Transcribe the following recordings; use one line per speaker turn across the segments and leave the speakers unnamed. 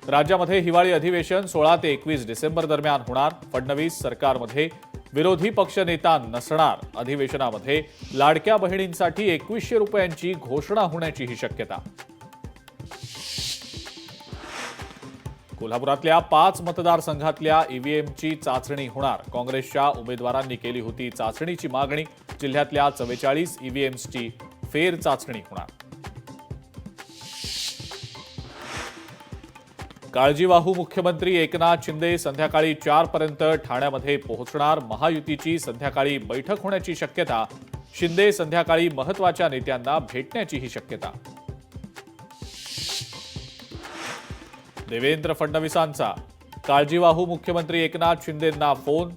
राज्यामध्ये हिवाळी अधिवेशन 16 ते 21 डिसेंबर दरम्यान होणार। फडणवीस सरकारमध्ये विरोधी पक्षनेता नसणार। अधिवेशनामध्ये लाडक्या बहिणींसाठी 2100 रुपयांची घोषणा होण्याचीही शक्यता। कोल्हापुरातल्या 5 मतदारसंघातल्या ईव्हीएमची चाचणी होणार। काँग्रेसच्या उमेदवारांनी केली होती चाचणीची मागणी। जिल्ह्यातल्या 44 ईव्हीएम्सची फेर चाचणी होणार। काळजीवाहू मुख्यमंत्री एकनाथ शिंदे संध्याकाळी 4 पर्यंत ठाण्यामध्ये पोहोचणार। महायुतीची संध्याकाळी बैठक होण्याची शक्यता। शिंदे संध्याकाळी महत्त्वाच्या नेत्यांना भेटण्याचीही शक्यता। देवेंद्र फडणवीसांचा काळजीवाहू मुख्यमंत्री एकनाथ शिंदेंना फोन।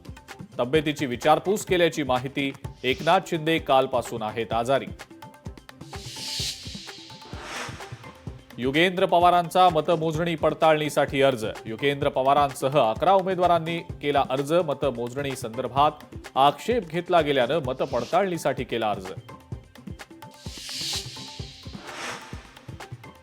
तब्येतीची विचारपूस केल्याची माहिती। एकनाथ शिंदे कालपासून आहेत आजारी। युगेंद्र पवारांचा मतमोजणी पडताळणीसाठी अर्ज। युगेंद्र पवारांसह 11 उमेदवारांनी केला अर्ज। मतमोजणी संदर्भात आक्षेप घेतला गेल्यानं मतपडताळणीसाठी केला अर्ज।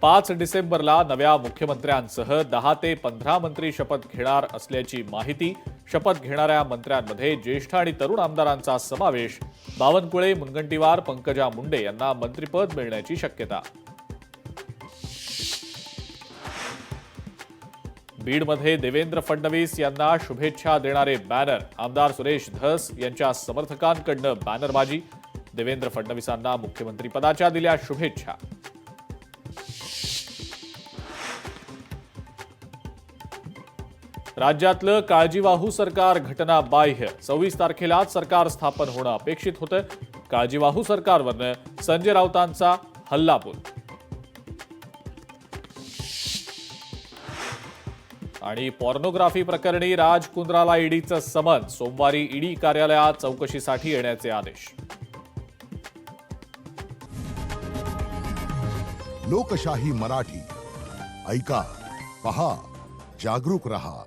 5 डिसेंबरला नव्या मुख्यमंत्र्यांसह 10 ते 15 मंत्री शपथ घेणार असल्याची माहिती। शपथ घेणाऱ्या मंत्र्यांमध्ये ज्येष्ठ आणि तरुण आमदारांचा समावेश। बावनकुळे, मुनगंटीवार, पंकजा मुंडे यांना मंत्रिपद मिळण्याची शक्यता। बीडमध्ये देवेंद्र फडणवीस यांना शुभेच्छा देणारे बॅनर। आमदार सुरेश यांच्या समर्थकांकडून बॅनरबाजी। देवेंद्र फडणवीसांना मुख्यमंत्रीपदाच्या दिल्या शुभेच्छा। राज्यातलं काळजीवाहू सरकार घटनाबाह्य। 24 तारखेलाच सरकार स्थापन होणं अपेक्षित होतं। काळजीवाहू सरकारवरनं संजय राऊतांचा हल्लाबोल। आणि पॉर्नोग्राफी प्रकरणी राज कुंद्राला ईडीचं समन। सोमवारी ईडी कार्यालयात चौकशीसाठी येण्याचे आदेश।
लोकशाही मराठी ऐका, पहा, जागरूक रहा।